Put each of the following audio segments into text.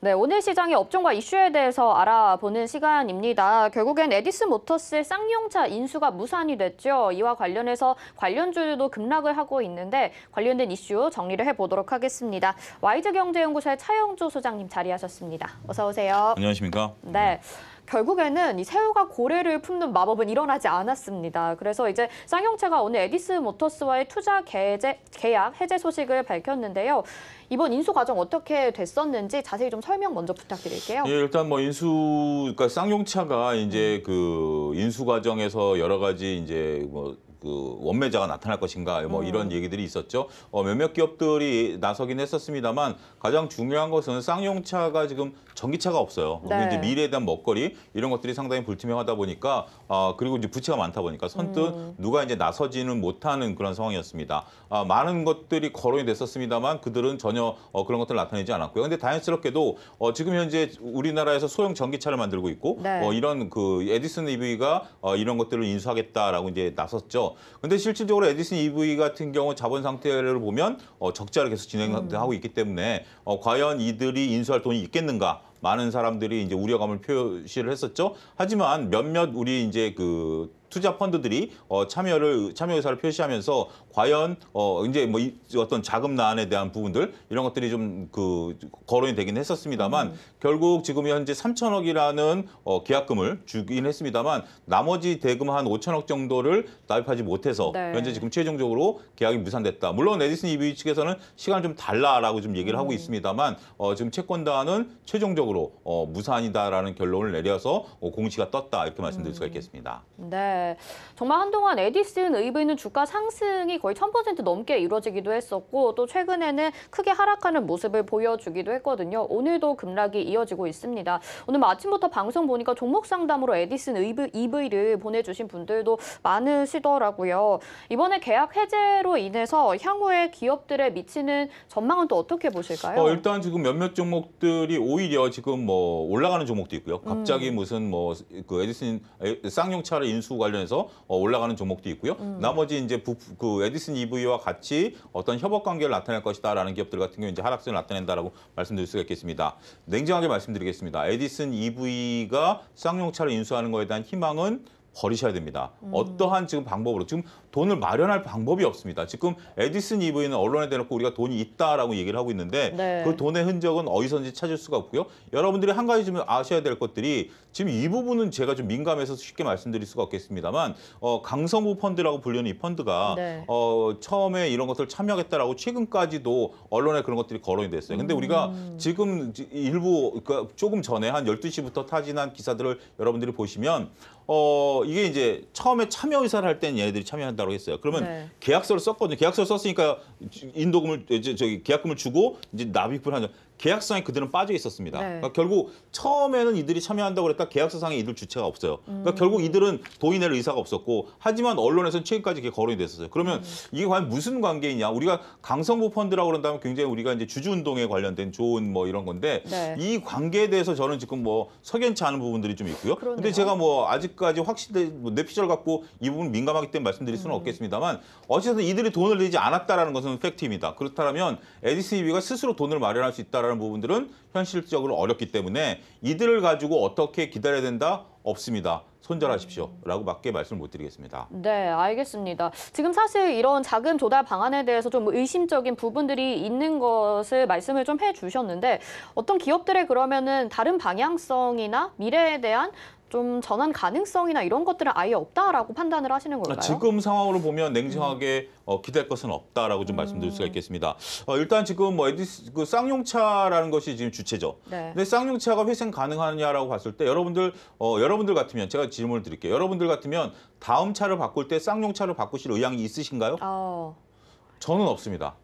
네, 오늘 시장의 업종과 이슈에 대해서 알아보는 시간입니다. 결국엔 에디슨 모터스의 쌍용차 인수가 무산이 됐죠. 이와 관련해서 관련주도 급락을 하고 있는데 관련된 이슈 정리를 해보도록 하겠습니다. 와이즈경제연구소의 차영주 소장님 자리하셨습니다. 어서 오세요. 안녕하십니까? 네. 결국에는 이 새우가 고래를 품는 마법은 일어나지 않았습니다. 그래서 이제 쌍용차가 오늘 에디슨 모터스와의 투자 계약 해제 소식을 밝혔는데요. 이번 인수 과정 어떻게 됐었는지 자세히 좀 설명 먼저 부탁드릴게요. 예, 일단 뭐 그러니까 쌍용차가 이제 그 인수 과정에서 여러 가지 이제 뭐 그 원매자가 나타날 것인가 뭐 이런 얘기들이 있었죠. 몇몇 기업들이 나서긴 했었습니다만 가장 중요한 것은 쌍용차가 지금 전기차가 없어요. 네. 이제 미래에 대한 먹거리 이런 것들이 상당히 불투명하다 보니까 그리고 이제 부채가 많다 보니까 선뜻 누가 이제 나서지는 못하는 그런 상황이었습니다. 많은 것들이 거론이 됐었습니다만 그들은 전혀 그런 것들을 나타내지 않았고요. 근데 다행스럽게도 지금 현재 우리나라에서 소형 전기차를 만들고 있고 네. 이런 그 에디슨 EV가 이런 것들을 인수하겠다라고 이제 나섰죠. 근데 실질적으로 에디슨 EV 같은 경우 자본 상태를 보면 적자를 계속 진행하고 있기 때문에 과연 이들이 인수할 돈이 있겠는가? 많은 사람들이 이제 우려감을 표시를 했었죠. 하지만 몇몇 우리 이제 그 투자 펀드들이 참여 의사를 표시하면서 과연 이제 뭐 어떤 자금난에 대한 부분들 이런 것들이 좀 그 거론이 되긴 했었습니다만 결국 지금 현재 3천억이라는 계약금을 주긴 했습니다만 나머지 대금 한 5천억 정도를 납입하지 못해서 네. 현재 지금 최종적으로 계약이 무산됐다. 물론 에디슨 EV 측에서는 시간을 좀 달라라고 좀 얘기를 하고 있습니다만 지금 채권단은 최종적으로 무산이다라는 결론을 내려서 공시가 떴다 이렇게 말씀드릴 수가 있겠습니다. 네, 정말 한동안 에디슨 EV는 주가 상승이 거의 1000% 넘게 이루어지기도 했었고 또 최근에는 크게 하락하는 모습을 보여주기도 했거든요. 오늘도 급락이 이어지고 있습니다. 오늘 뭐 아침부터 방송 보니까 종목 상담으로 에디슨 EV를 보내주신 분들도 많으시더라고요. 이번에 계약 해제로 인해서 향후에 기업들에 미치는 전망은 또 어떻게 보실까요? 일단 지금 몇몇 종목들이 오히려 지금 뭐 올라가는 종목도 있고요. 갑자기 무슨 뭐 그 에디슨 쌍용차를 인수 관련해서 올라가는 종목도 있고요. 나머지 이제 그 에디슨 EV와 같이 어떤 협업 관계를 나타낼 것이다라는 기업들 같은 경우 이제 하락세를 나타낸다라고 말씀드릴 수가 있겠습니다. 냉정하게 말씀드리겠습니다. 에디슨 EV가 쌍용차를 인수하는 것에 대한 희망은 버리셔야 됩니다. 어떠한 지금 방법으로 지금 돈을 마련할 방법이 없습니다. 지금 에디슨 EV는 언론에 대놓고 우리가 돈이 있다라고 얘기를 하고 있는데 네. 그 돈의 흔적은 어디서든지 찾을 수가 없고요. 여러분들이 한 가지 좀 아셔야 될 것들이 지금 이 부분은 제가 좀 민감해서 쉽게 말씀드릴 수가 없겠습니다만 강성구 펀드라고 불리는 이 펀드가 네. 처음에 이런 것을 참여하겠다라고 최근까지도 언론에 그런 것들이 거론이 됐어요. 근데 우리가 지금 일부 그러니까 조금 전에 한 12시부터 타진한 기사들을 여러분들이 보시면 이게 이제 처음에 참여 의사를 할 때는 얘네들이 참여한다고 했어요. 그러면 네. 계약서를 썼거든요. 계약서를 썼으니까 인도금을 계약금을 주고 이제 납입을 하죠. 계약서에 그들은 빠져 있었습니다. 네. 그러니까 결국 처음에는 이들이 참여한다고 그랬다 계약서상에 이들 주체가 없어요. 그러니까 결국 이들은 돈이 낼 의사가 없었고 하지만 언론에서는 최근까지 그게 거론이 됐었어요. 그러면 이게 과연 무슨 관계이냐? 우리가 강성부 펀드라고 그런다면 굉장히 우리가 이제 주주운동에 관련된 좋은 뭐 이런 건데 네. 이 관계에 대해서 저는 지금 뭐 석연치 않은 부분들이 좀 있고요. 그러네요. 근데 제가 뭐 아직까지 확실히 내 피셜 갖고 이 부분 민감하기 때문에 말씀드릴 수는 없겠습니다만 어쨌든 이들이 돈을 내지 않았다라는 것은 팩트입니다. 그렇다면 에디슨 EV가 스스로 돈을 마련할 수 있다라는 부분들은 현실적으로 어렵기 때문에 이들을 가지고 어떻게 기다려야 된다? 없습니다. 손절하십시오. 라고 밖에 말씀을 못 드리겠습니다. 네, 알겠습니다. 지금 사실 이런 자금 조달 방안에 대해서 좀 의심적인 부분들이 있는 것을 말씀을 좀 해주셨는데 어떤 기업들의 그러면은 다른 방향성이나 미래에 대한 좀 전환 가능성이나 이런 것들은 아예 없다라고 판단을 하시는 걸까요? 지금 상황으로 보면 냉정하게 기대할 것은 없다라고 좀 말씀드릴 수가 있겠습니다. 일단 지금 뭐 그 쌍용차라는 것이 지금 주체죠. 네. 근데 쌍용차가 회생 가능하냐라고 봤을 때 여러분들 같으면 제가 질문을 드릴게요. 여러분들 같으면 다음 차를 바꿀 때 쌍용차를 바꾸실 의향이 있으신가요? 저는 없습니다.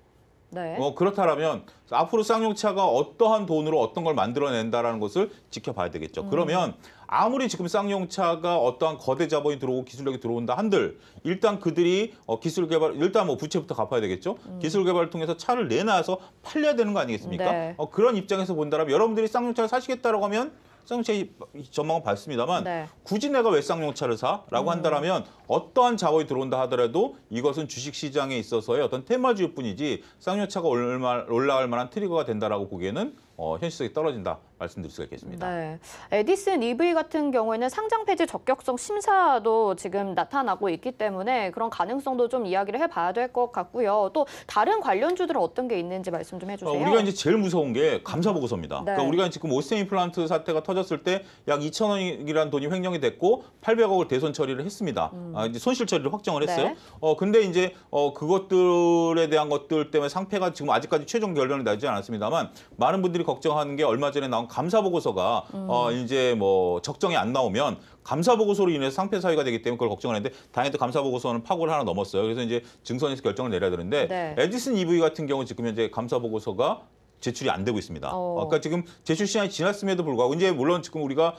네. 그렇다면 앞으로 쌍용차가 어떠한 돈으로 어떤 걸 만들어낸다라는 것을 지켜봐야 되겠죠. 그러면 아무리 지금 쌍용차가 어떠한 거대 자본이 들어오고 기술력이 들어온다 한들 일단 그들이 기술 개발 일단 뭐 부채부터 갚아야 되겠죠. 기술 개발을 통해서 차를 내놔서 팔려야 되는 거 아니겠습니까? 네. 그런 입장에서 본다면 여러분들이 쌍용차를 사시겠다라고 하면 쌍용차의 전망은 밝습니다만 네. 굳이 내가 왜 쌍용차를 사라고 한다면 어떠한 자본이 들어온다 하더라도 이것은 주식시장에 있어서의 어떤 테마주일 뿐이지 쌍용차가 올라갈 만한 트리거가 된다라고 보기에는 현실성이 떨어진다 말씀드릴 수가 있겠습니다. 네. 에디슨 EV 같은 경우에는 상장 폐지 적격성 심사도 지금 나타나고 있기 때문에 그런 가능성도 좀 이야기를 해봐야 될 것 같고요. 또 다른 관련주들은 어떤 게 있는지 말씀 좀 해주세요. 우리가 이제 제일 무서운 게 감사 보고서입니다. 네. 그러니까 우리가 지금 오스템 임플란트 사태가 터졌을 때 약 2,000억이라는 돈이 횡령이 됐고 800억을 대손 처리를 했습니다. 이제 손실 처리를 확정을 했어요. 네. 근데 이제 그것들에 대한 것들 때문에 상패가 지금 아직까지 최종 결론이 나지 않았습니다만 많은 분들이 걱정하는 게 얼마 전에 나온 감사 보고서가 이제 뭐 적정이 안 나오면 감사 보고서로 인해서 상패 사유가 되기 때문에 그걸 걱정을 했는데 다행히 또 감사 보고서는 파고를 하나 넘었어요. 그래서 이제 증선에서 결정을 내려야 되는데 네. 에디슨 EV 같은 경우 지금 현재 감사 보고서가 제출이 안 되고 있습니다. 그러니까 지금 제출 시간이 지났음에도 불구하고 이제 물론 지금 우리가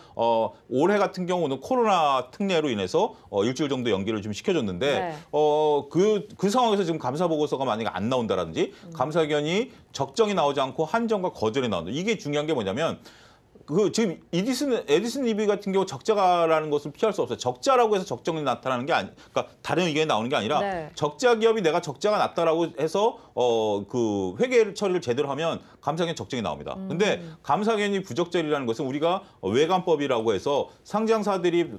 올해 같은 경우는 코로나 특례로 인해서 일주일 정도 연기를 좀 시켜줬는데 네. 그 상황에서 지금 감사 보고서가 만약에 안 나온다라든지 감사견이 적정이 나오지 않고 한정과 거절이 나온다. 이게 중요한 게 뭐냐면 지금 에디슨 EV 같은 경우 적자라는 것을 피할 수 없어요. 적자라고 해서 적정이 나타나는 게 그러니까 다른 의견이 나오는 게 아니라 네. 적자 기업이 내가 적자가 났다라고 해서 그 회계 처리를 제대로 하면 감사견 적정이 나옵니다. 근데 감사견이 부적절이라는 것은 우리가 외관법이라고 해서 상장사들이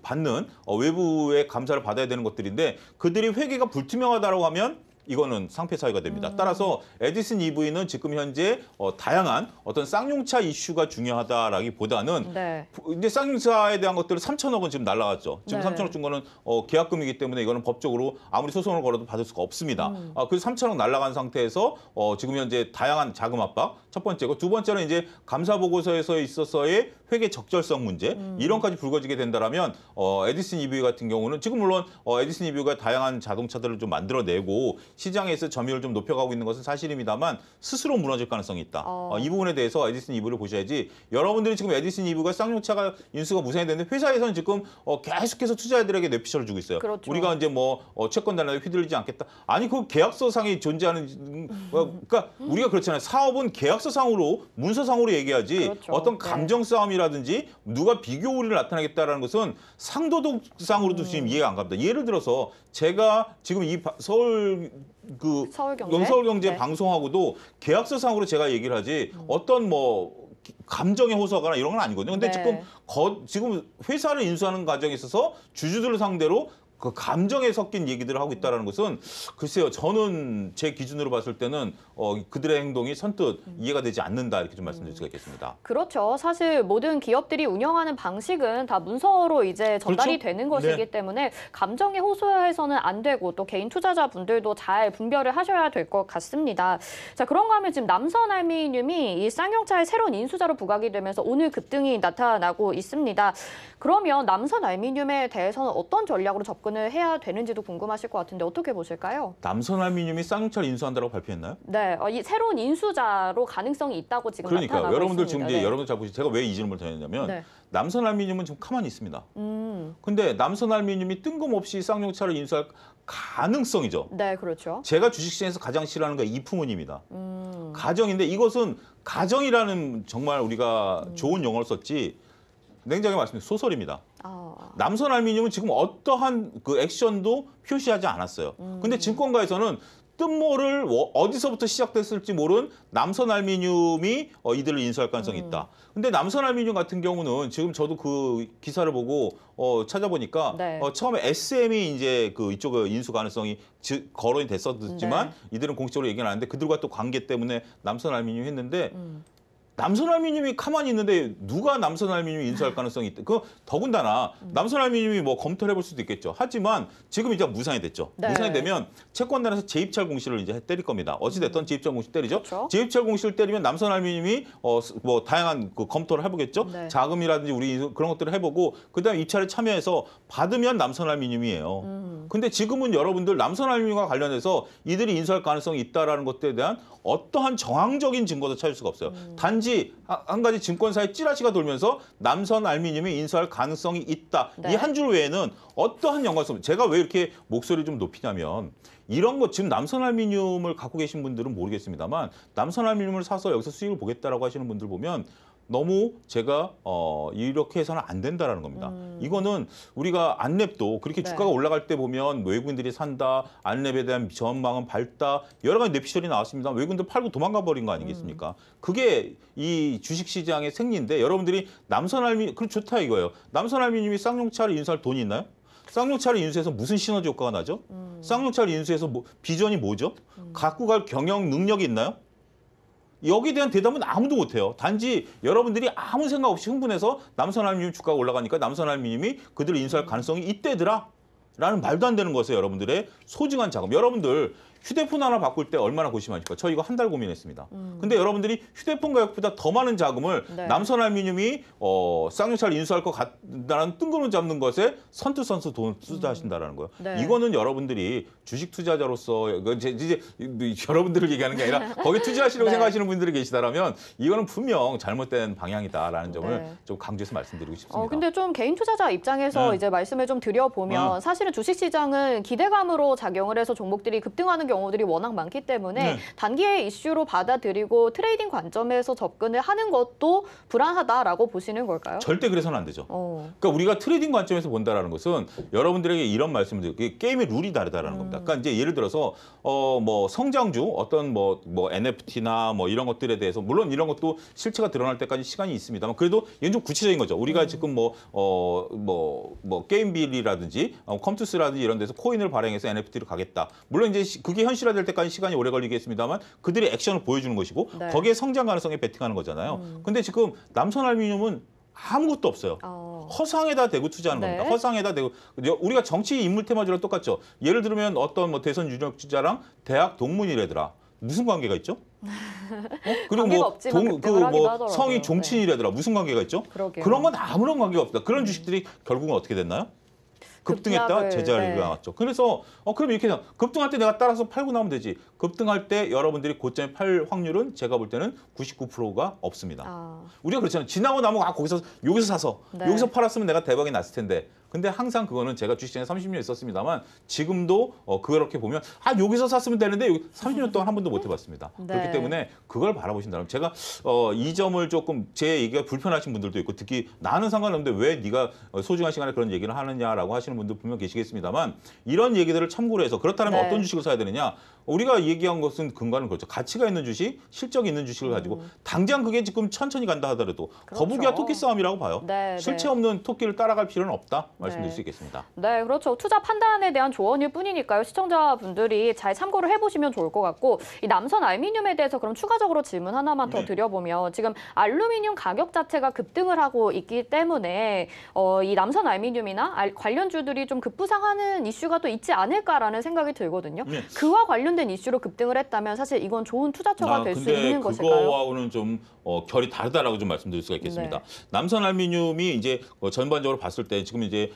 받는 외부의 감사를 받아야 되는 것들인데 그들이 회계가 불투명하다라고 하면 이거는 상패 사유가 됩니다. 따라서 에디슨 EV는 지금 현재 다양한 어떤 쌍용차 이슈가 중요하다라기보다는 네. 이제 쌍용차에 대한 것들은 3천억은 지금 날라갔죠. 지금 네. 3천억 준 거는 계약금이기 때문에 이거는 법적으로 아무리 소송을 걸어도 받을 수가 없습니다. 그래서 3천억 날라간 상태에서 지금 현재 다양한 자금 압박 첫 번째고 두 번째는 이제 감사 보고서에서 있어서의 회계 적절성 문제 이런까지 불거지게 된다라면 에디슨 EV 같은 경우는 지금 물론 에디슨 EV가 다양한 자동차들을 좀 만들어내고 시장에서 점유율을 좀 높여가고 있는 것은 사실입니다만 스스로 무너질 가능성이 있다. 이 부분에 대해서 에디슨 EV를 보셔야지 여러분들이 지금 에디슨 EV가 쌍용차가 인수가 무산이 됐는데 회사에서는 지금 계속해서 투자자들에게 뇌피셜을 주고 있어요. 그렇죠. 우리가 이제 뭐 채권 단락에 휘둘리지 않겠다. 아니 그 계약서상이 존재하는 그러니까 우리가 그렇잖아요. 사업은 계약서상으로 문서상으로 얘기하지 그렇죠. 어떤 네. 감정 싸움이라든지 누가 비교 우위를 나타내겠다라는 것은 상도덕상으로도 지금 이해가 안 갑니다. 예를 들어서 제가 지금 이 서울경제 네. 방송하고도 계약서상으로 제가 얘기를 하지 어떤 뭐 감정에 호소하거나 이런 건 아니거든요. 근데 네. 지금 회사를 인수하는 과정에 있어서 주주들을 상대로 그 감정에 섞인 얘기들을 하고 있다는 것은 글쎄요. 저는 제 기준으로 봤을 때는 그들의 행동이 선뜻 이해가 되지 않는다 이렇게 좀 말씀드릴 수가 있겠습니다. 그렇죠. 사실 모든 기업들이 운영하는 방식은 다 문서로 이제 전달이 그렇죠? 되는 것이기 네. 때문에 감정에 호소해서는 안 되고 또 개인 투자자분들도 잘 분별을 하셔야 될 것 같습니다. 자, 그런가 하면 지금 남선알미늄이 이 쌍용차의 새로운 인수자로 부각이 되면서 오늘 급등이 나타나고 있습니다. 그러면 남선알미늄에 대해서는 어떤 전략으로 접근을 해야 되는지도 궁금하실 것 같은데 어떻게 보실까요? 남선알미늄이 쌍용차를 인수한다고 발표했나요? 네, 이 새로운 인수자로 가능성이 있다고 지금 그러니까 나타나고 여러분들 있습니다. 지금 이제 네. 여러분들 잘 보시죠. 제가 왜 이 질문을 드렸냐면 네. 남선알미늄은 지금 가만히 있습니다. 근데 남선알미늄이 뜬금없이 쌍용차를 인수할 가능성이죠. 네, 그렇죠. 제가 주식시장에서 가장 싫어하는 게 이풍은입니다. 가정인데 이것은 가정이라는 정말 우리가 좋은 용어를 썼지 냉정하게 말씀드리면 소설입니다. 남선알미늄은 지금 어떠한 그 액션도 표시하지 않았어요. 근데 증권가에서는 뜬모를 어디서부터 시작됐을지 모른 남선알미늄이 이들을 인수할 가능성이 있다. 근데 남선알미늄 같은 경우는 지금 저도 그 기사를 보고 찾아보니까 네. 처음에 SM이 이제 이쪽 인수 가능성이 거론이 됐었지만 이들은 공식적으로 얘기는 안 하는데 그들과 또 관계 때문에 남선알미늄 했는데 남선알미늄이 가만히 있는데 누가 남선알미늄 인수할 가능성이 있다. 더군다나 남선알미늄이 뭐 검토를 해볼 수도 있겠죠. 하지만 지금 이제 무산이 됐죠. 네. 무산이 되면 채권단에서 재입찰 공시를 이제 때릴 겁니다. 어찌됐든 재입찰 공시 때리죠. 그렇죠. 재입찰 공시를 때리면 남선알미늄이 뭐 다양한 검토를 해보겠죠. 네. 자금이라든지 우리 그런 것들을 해보고 그다음에 입찰에 참여해서 받으면 남선알미늄이에요. 근데 지금은 여러분들 남선알미늄과 관련해서 이들이 인수할 가능성이 있다라는 것들에 대한 어떠한 정황적인 증거도 찾을 수가 없어요. 단지 한 가지 증권사의 찌라시가 돌면서 남선알미늄이 인수할 가능성이 있다. 네. 이 한 줄 외에는 어떠한 연관성, 제가 왜 이렇게 목소리를 좀 높이냐면 이런 거 지금 남선알미늄을 갖고 계신 분들은 모르겠습니다만 남선알미늄을 사서 여기서 수익을 보겠다라고 하시는 분들 보면 너무 제가 이렇게 해서는 안 된다라는 겁니다. 이거는 우리가 안랩도 그렇게 네. 주가가 올라갈 때 보면 외국인들이 산다, 안랩에 대한 전망은 밝다, 여러 가지 뇌피셜이 나왔습니다. 외국인들 팔고 도망가 버린 거 아니겠습니까? 그게 이 주식시장의 생리인데 여러분들이 남선알미 그럼 좋다 이거예요. 남선알미늄이 쌍용차를 인수할 돈이 있나요? 쌍용차를 인수해서 무슨 시너지 효과가 나죠? 쌍용차를 인수해서 비전이 뭐죠? 갖고 갈 경영 능력이 있나요? 여기에 대한 대답은 아무도 못해요. 단지 여러분들이 아무 생각 없이 흥분해서 남선알미늄 주가가 올라가니까 남선알미늄이 그들을 인수할 가능성이 있대더라. 라는 말도 안 되는 것에 여러분들의 소중한 자금. 여러분들 휴대폰 하나 바꿀 때 얼마나 고심하실까요? 저 이거 한 달 고민했습니다. 근데 여러분들이 휴대폰 가격보다 더 많은 자금을 네. 남선알미늄이 쌍용차를 인수할 것 같다는 뜬구름 잡는 것에 선뜻선뜻 돈 투자하신다라는 거예요. 네. 이거는 여러분들이 주식 투자자로서 이제 여러분들을 얘기하는 게 아니라 거기 투자하시려고 네. 생각하시는 분들이 계시다라면 이거는 분명 잘못된 방향이다라는 점을 네. 좀 강조해서 말씀드리고 싶습니다. 근데 좀 개인 투자자 입장에서 네. 이제 말씀을 좀 드려보면 사실은 주식시장은 기대감으로 작용을 해서 종목들이 급등하는 경우들이 워낙 많기 때문에 네. 단기의 이슈로 받아들이고 트레이딩 관점에서 접근을 하는 것도 불안하다라고 보시는 걸까요? 절대 그래서는 안 되죠. 어. 그러니까 우리가 트레이딩 관점에서 본다라는 것은 여러분들에게 이런 말씀을 드릴게요. 게임의 룰이 다르다라는 겁니다. 그러니까 이제 예를 들어서 뭐 성장주 어떤 뭐 NFT나 뭐 이런 것들에 대해서 물론 이런 것도 실체가 드러날 때까지 시간이 있습니다만 그래도 이건 좀 구체적인 거죠. 우리가 지금 게임빌이라든지 컴투스라든지 이런 데서 코인을 발행해서 NFT로 가겠다. 물론 이제 그게 현실화될 때까지 시간이 오래 걸리겠습니다만 그들의 액션을 보여주는 것이고 네. 거기에 성장 가능성에 베팅하는 거잖아요. 근데 지금 남선알미늄은 아무것도 없어요. 허상에다 대고 투자하는 네. 겁니다. 허상에다 대고 우리가 정치 인물 테마주랑 똑같죠. 예를 들면 어떤 뭐 대선 유력 주자랑 대학 동문이래더라. 무슨 관계가 있죠? 그리고 관계가 뭐 없지만 급등을 하기도 하더라고요. 성이 종친이래더라. 무슨 관계가 있죠? 그러게요. 그런 건 아무런 관계가 없다. 그런 주식들이 결국은 어떻게 됐나요? 급등했다 급락을, 제자리로 네. 나왔죠. 그래서 그럼 이렇게 급등할 때 내가 따라서 팔고 나오면 되지. 급등할 때 여러분들이 고점에 팔 확률은 제가 볼 때는 99%가 없습니다. 우리가 그렇잖아요. 지나고 나면 거기서 여기서 사서 네. 여기서 팔았으면 내가 대박이 났을 텐데. 근데 항상 그거는 제가 주식시장에 30년 있었습니다만 지금도 그렇게 보면 여기서 샀으면 되는데 여기 30년 동안 한 번도 못 해봤습니다. 네. 그렇기 때문에 그걸 바라보신다면 제가 이 점을 조금 제 얘기가 불편하신 분들도 있고 특히 나는 상관없는데 왜 네가 소중한 시간에 그런 얘기를 하느냐라고 하시는 분들 분명 계시겠습니다만 이런 얘기들을 참고로 해서 그렇다면 네. 어떤 주식을 사야 되느냐? 우리가 얘기한 것은 근거는 그렇죠. 가치가 있는 주식, 실적이 있는 주식을 가지고 당장 그게 지금 천천히 간다 하더라도 그렇죠. 거북이와 토끼 싸움이라고 봐요. 네, 실체 네. 없는 토끼를 따라갈 필요는 없다 말씀드릴 네. 수 있겠습니다. 네, 그렇죠. 투자 판단에 대한 조언일 뿐이니까요. 시청자분들이 잘 참고를 해보시면 좋을 것 같고 이 남선 알미늄에 대해서 그럼 추가적으로 질문 하나만 더 네. 드려보면 지금 알루미늄 가격 자체가 급등을 하고 있기 때문에 이 남선 알미늄이나 관련주들이 좀 급부상하는 이슈가 또 있지 않을까라는 생각이 들거든요. 네. 그와 관련된 이슈로 급등을 했다면 사실 이건 좋은 투자처가 될 수 있는 것일까요? 그거와는 좀 결이 다르다라고 좀 말씀드릴 수가 있겠습니다. 네. 남선 알루미늄이 이제 전반적으로 봤을 때 지금 이제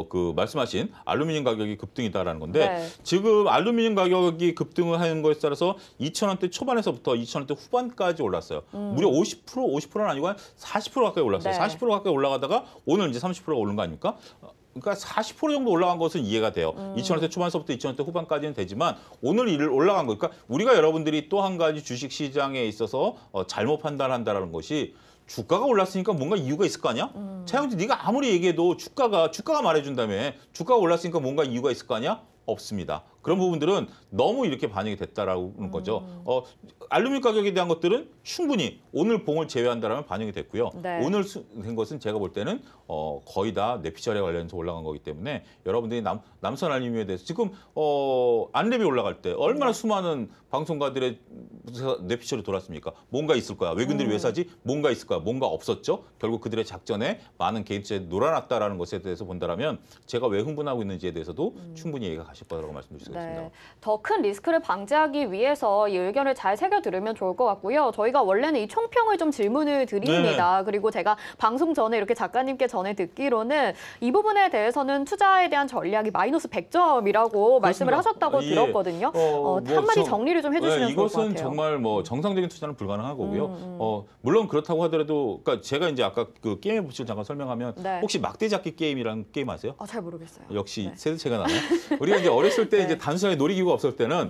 그 말씀하신 알루미늄 가격이 급등이다라는 건데 네. 지금 알루미늄 가격이 급등을 하는 것에 따라서 2,000원대 초반에서부터 2,000원대 후반까지 올랐어요. 무려 50%는 아니고 한 40% 가까이 올랐어요. 네. 40% 가까이 올라가다가 오늘 이제 30%가 오른 거 아닙니까? 그러니까 40% 정도 올라간 것은 이해가 돼요. 2,000원대 초반서부터 2,000원대 후반까지는 되지만 오늘 이를 올라간 거. 그러니까 우리가 여러분들이 또 한 가지 주식 시장에 있어서 잘못 판단한다라는 것이 주가가 올랐으니까 뭔가 이유가 있을 거 아니야? 차영진 네가 아무리 얘기해도 주가가 말해준다며 주가가 올랐으니까 뭔가 이유가 있을 거 아니야? 없습니다. 그런 부분들은 너무 이렇게 반영이 됐다라는 거죠. 알루미늄 가격에 대한 것들은 충분히 오늘 봉을 제외한다라면 반영이 됐고요. 네. 오늘 된 것은 제가 볼 때는 거의 다 뇌피셜에 관련해서 올라간 거기 때문에 여러분들이 남선 알루미늄에 대해서 지금 안랩이 올라갈 때 얼마나 수많은 방송가들의 뇌피셜이 돌았습니까? 뭔가 있을 거야. 외국인들이 왜 사지? 뭔가 있을 거야. 뭔가 없었죠. 결국 그들의 작전에 많은 개입자에 놀아났다라는 것에 대해서 본다라면 제가 왜 흥분하고 있는지에 대해서도 충분히 이해가 가실 거라고 말씀드릴 수 있습니다. 네, 더 큰 리스크를 방지하기 위해서 이 의견을 잘 새겨 들으면 좋을 것 같고요. 저희가 원래는 이 총평을 좀 질문을 드립니다. 그리고 제가 방송 전에 이렇게 작가님께 전해 듣기로는 이 부분에 대해서는 투자에 대한 전략이 마이너스 100점이라고 말씀을 하셨다고 예. 들었거든요. 한마디 정리를 좀 해주시면 좋을 것 이것은 같아요. 정말 뭐 정상적인 투자는 불가능한 거고요. 물론 그렇다고 하더라도, 그러니까 제가 이제 아까 그 게임의 법칙을 잠깐 설명하면 네. 혹시 막대잡기 게임이라는 게임 아세요? 잘 모르겠어요. 역시 네. 세대 차이가 나네. 우리가 이제 어렸을 때 네. 이제 단순하게 놀이기구가 없을 때는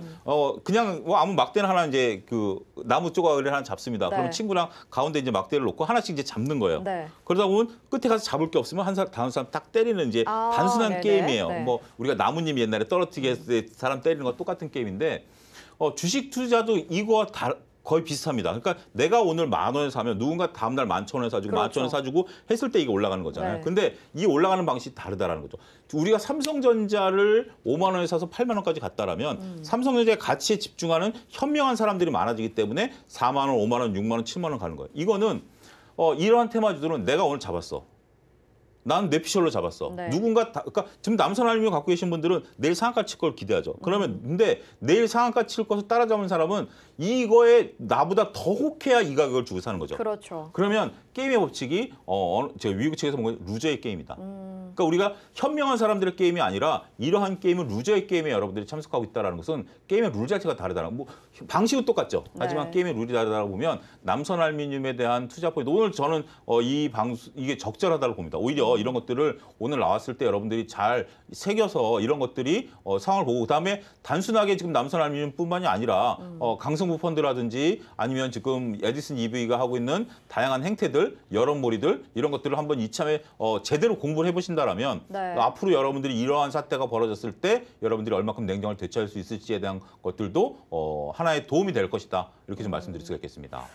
그냥 뭐 아무 막대는 하나 이제 그 나무 조각을 하나 잡습니다. 네. 그러면 친구랑 가운데 이제 막대를 놓고 하나씩 이제 잡는 거예요. 네. 그러다 보면 끝에 가서 잡을 게 없으면 한 사람 다른 사람 딱 때리는 이제 단순한 네네. 게임이에요. 네. 뭐 우리가 나뭇잎 옛날에 떨어뜨리게 했을 때 사람 때리는 거 똑같은 게임인데 주식 투자도 이거와 거의 비슷합니다. 그러니까 내가 오늘 10,000원에 사면 누군가 다음날 11,000원에 사주고 그렇죠. 11,000원에 사주고 했을 때 이게 올라가는 거잖아요. 네. 근데 이 올라가는 방식이 다르다라는 거죠. 우리가 삼성전자를 5만 원에 사서 8만 원까지 갔다라면 삼성전자의 가치에 집중하는 현명한 사람들이 많아지기 때문에 4만 원, 5만 원, 6만 원, 7만 원 가는 거예요. 이거는 이러한 테마주들은 내가 오늘 잡았어. 난 뇌피셜로 잡았어. 네. 그러니까 지금 남선알미늄 갖고 계신 분들은 내일 상한가 칠 걸 기대하죠. 그러면 근데 내일 상한가 칠 것을 따라잡은 사람은 이거에 나보다 더 혹해야 이 가격을 주고 사는 거죠. 그렇죠. 그러면 게임의 법칙이 제가 위국 측에서 본 건 루저의 게임이다. 그러니까 우리가 현명한 사람들의 게임이 아니라 이러한 게임은 루저의 게임에 여러분들이 참석하고 있다는 것은 게임의 룰 자체가 다르다는 뭐 방식은 똑같죠. 하지만 네. 게임의 룰이 다르다고 보면 남선알미늄에 대한 투자 포인트 오늘 저는 이게 적절하다고 봅니다. 오히려 이런 것들을 오늘 나왔을 때 여러분들이 잘 새겨서 이런 것들이 상황을 보고 그다음에 단순하게 지금 남선알미늄뿐만이 아니라 강성구 펀드라든지 아니면 지금 에디슨 EV가 하고 있는 다양한 행태들, 여론몰이들 이런 것들을 한번 이참에 제대로 공부를 해보신다라면 네. 앞으로 여러분들이 이러한 사태가 벌어졌을 때 여러분들이 얼마큼 냉정을 대처할 수 있을지에 대한 것들도 하나의 도움이 될 것이다. 이렇게 좀 말씀드릴 수가 있겠습니다.